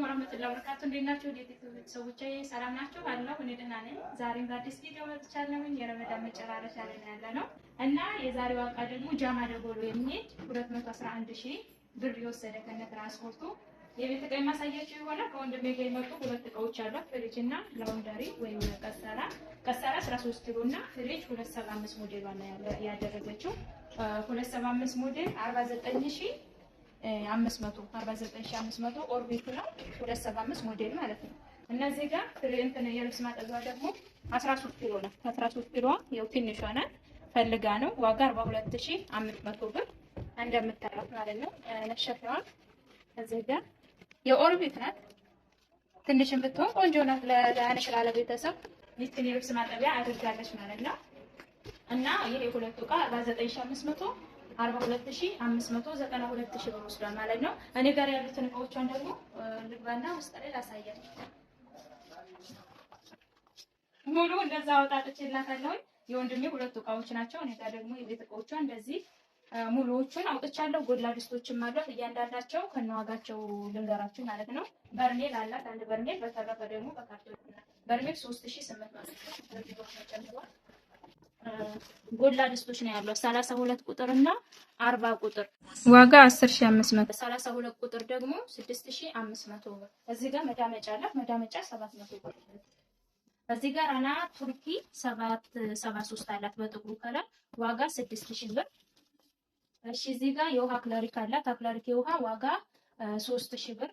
ወራህመቱላሂ ወበረካቱ። እንዴት ናችሁ? ቤተሰቦቼ ሰላም ናችሁ? አለሁ እኔ ደህና ነኝ። ዛሬም በአዲስ ቪዲዮ መጥቻለሁ። የረመዳን መጨራረሻ ላይ ያለነው እና የዛሬው ዕቃ ደግሞ ጃማ ደጎሎ የሚሄድ 211000 ብር የወሰደ ከነ ትራንስፖርቱ የቤት ዕቃ ማሳያችሁ ይሆናል። ከወንድሜ ጋር የመጡ ሁለት ዕቃዎች አሏት፣ ፍሪጅ እና ላውንደሪ ወይም ቀሰራ 13 ኪሎ እና ፍሪጅ 275 ሞዴል ነው ያደረገችው። 275 ሞዴል 49500 ኦርቢት ነው 275 ሞዴል ማለት ነው። እነዚህ ጋር እንትን የልብስ ማጠቢያ ደግሞ 13 ኪሎ ነው። 13 ኪሎ ያው ትንሿ ናት ፈልጋ ነው። ዋጋ 42500 ብር እንደምታዩት ማለት ነው። ነሸፈዋ እዚህ ጋር የኦርቢት ናት። ትንሽም ብትሆን ቆንጆ ናት። ለአነሽ ላለ ቤተሰብ ይህችን የልብስ ማጠቢያ አድርጋለች ማለት ነው። እና ይሄ ሁለቱ ዕቃ 49500 42592 ብር ወስዷል ማለት ነው። እኔ ጋር ያሉትን ዕቃዎቿን ደግሞ ልግባና ውስጥ ላይ ላሳያችሁ። ሙሉ እንደዛ አውጣጥቼላታለሁ። የወንድሜ ሁለቱ ዕቃዎች ናቸው። እኔ ጋር ደግሞ የቤት ዕቃዎቿ እንደዚህ ሙሉዎቹን አውጥቻለሁ። ጎድላ ድስቶችም አሏት። እያንዳንዳቸው ከነዋጋቸው ልንገራችሁ ማለት ነው። በርሜል አላት፣ አንድ በርሜል። በተረፈ ደግሞ በካርቶን በርሜል 3800 ጎድላ ድስቶች ነው ያሏት። 32 ቁጥር እና 40 ቁጥር ዋጋ 10500። 32 ቁጥር ደግሞ 6500 ብር። እዚህ ጋር መዳመጫ አላት። መዳመጫ 700 ብር። እዚህ ጋር አና ቱርኪ 773 አላት በጥቁሩ ከለር ዋጋ 6000 ብር። እሺ እዚህ ጋር የውሃ ክላሪክ አላት። አክላሪክ የውሃ ዋጋ 3000 ብር።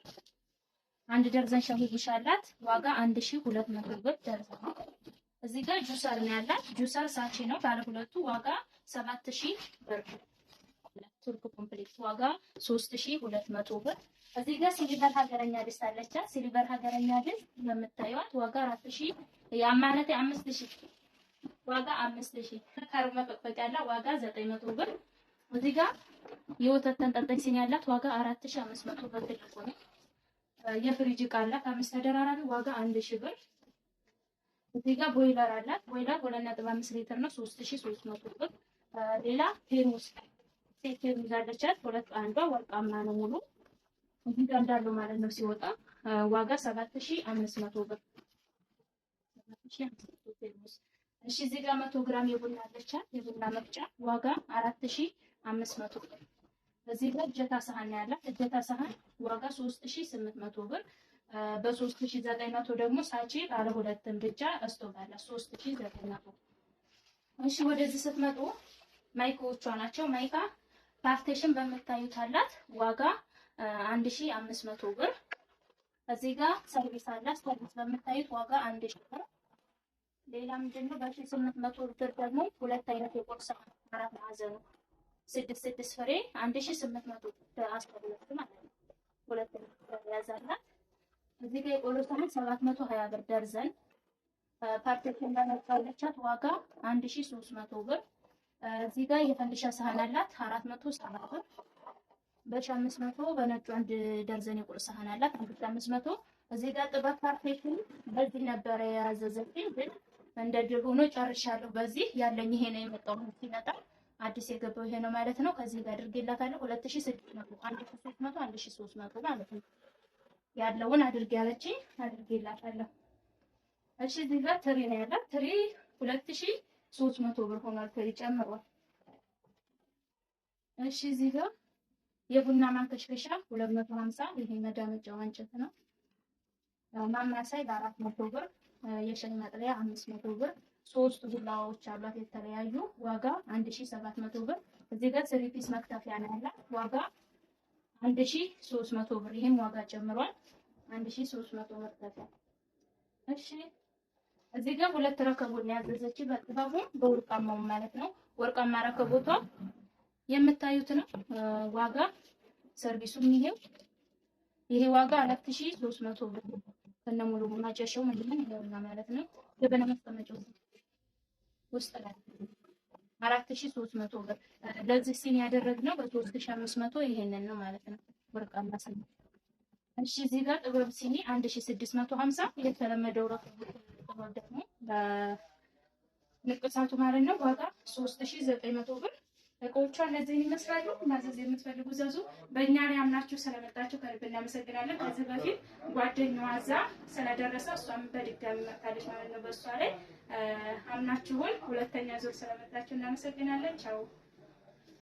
አንድ ደርዘን ሻሂ ቡሽ አላት ዋጋ 1200 ብር ደርዘን። እዚህ ጋር ጁሰር ነው ያላት። ጁሰር ሳቺ ነው ባለ ሁለቱ ዋጋ 7000 ብር። ቱርክ ኮምፕሌት ዋጋ 3200 ብር። እዚህ ጋር ሲልቨር ሀገረኛ ድስት አለች። ሲልቨር ሀገረኛ ድስት የምታዩት ዋጋ 4000 ያማነተ 5000 ዋጋ 5000 ከርመ ፈቅፈቅ ያለ ዋጋ 900 ብር። እዚህ ጋር የወተት ተንጠልጣይ ሲኒ ያላት ዋጋ 4500 ብር ትልቁ ነው። የፍሪጅ ዕቃ አላት 5 ተደራራቢ ዋጋ 1000 ብር። እዚህ ጋር ቦይለር አላት። ቦይለር 2.5 ሊትር ነው 3300 ብር። ሌላ ቴርሞስ ሴት ቴርሞስ አለቻት። ሁለት አንዷ ወርቃማ ነው ሙሉ እዚህ ጋር እንዳለው ማለት ነው። ሲወጣ ዋጋ 7500 ብር 7500 ቴርሞስ። እሺ እዚህ ጋር 100 ግራም የቡና አለቻት። የቡና መፍጫ ዋጋ 4500 ብር። እዚህ ጋር እጀታ ሳህን ያላት። እጀታ ሳህን ዋጋ 3800 ብር። በ3900 ደግሞ ሳቺ ባለ ሁለት ምድጃ እስቶቭ አላት 3900። እሺ ወደዚህ ስትመጡ ማይካዎቿ ናቸው። ማይካ ፓርቴሽን በምታዩት አላት ዋጋ 1500 ብር። እዚህ ጋር ሰርቪስ አላት። ሰርቪስ በምታዩት ዋጋ 1000 ብር። ሌላ ምንድነው በ800 ብር ደግሞ ሁለት አይነት የቁርስ አራት ማዕዘኑ 6 ፍሬ 1800 ብር አስፈልግ ማለት ነው። ሁለት ያዛላት። እዚህ ጋር የቆሎ ሳህን 720 ብር ደርዘን። ፓርቴሽን በመጣለቻት ዋጋ 1300 ብር። እዚህ ጋር የፈንዲሻ ሳህን አላት 470 ብር። በ500 በነጩ አንድ ደርዘን የቁርስ ሳህን አላት 1500። እዚህ ጋር ጥበት ፓርቴሽን በዚህ ነበር ያዘዘችኝ ግን እንደ ድል ሆኖ ጨርሻለሁ። በዚህ ያለኝ ይሄ ነው የመጣው። ሲመጣ አዲስ የገባው ይሄ ነው ማለት ነው። ከዚህ ጋር አድርጌላታለሁ 2600 1300 1300 ማለት ነው። ያለውን አድርጌ ያለችኝ አድርጌላታለሁ። እሺ እዚህ ጋር ትሪ ነው ያላት። ትሪ 2300 ብር ሆኗል። ትሪ ጨምሯል። እሺ እዚህ ጋር የቡና ማንከሽከሻ 250 ይሄ መዳመጫው እንጨት ነው። ማማሳይ በ400 ብር። የሻይ ማጥለያ 500 ብር። ሶስት ቡላዎች አሏት የተለያዩ ዋጋ 1700 ብር። እዚህ ጋር ስሪ ፒስ መክተፊያ ነው ያላት ዋጋ 1300 ብር። ይሄም ዋጋ ጨምሯል 1300 ብር ተሰጣ። እሺ እዚህ ጋር ሁለት ረከቦት ነው ያዘዘችው በጥባቡ በወርቃማው ማለት ነው። ወርቃማ ረከቦቷ የምታዩት ነው። ዋጋ ሰርቪሱም ይሄ ዋጋ 4300 ብር ከነሙሉ ማጨሻው ምንድነው ይሄውና ማለት ነው። የበነ ማስቀመጫው ውስጥ ላይ 4300 ብር። ለዚህ ሲኒ ያደረግነው በ3500 ይሄንን ነው ማለት ነው። ወርቃማ ሲኒ። እሺ እዚህ ጋር ጥበብ ሲኒ 1650 የተለመደው ረከቦት ደግሞ በንቅሳቱ ማለት ነው ዋጋ 3900 ብር። እቃዎቿ እነዚህን ይመስላሉ። ማዘዝ የምትፈልጉ ዘዙ። በእኛ ላይ አምናችሁ ስለመጣችሁ ከልብ እናመሰግናለን። ከዚህ በፊት ጓደኛዋ እዛ ስለደረሰ እሷም በድጋሚ መታለች ማለት ነው። በእሷ ላይ አምናችሁን ሁለተኛ ዙር ስለመጣችሁ እናመሰግናለን። ቻው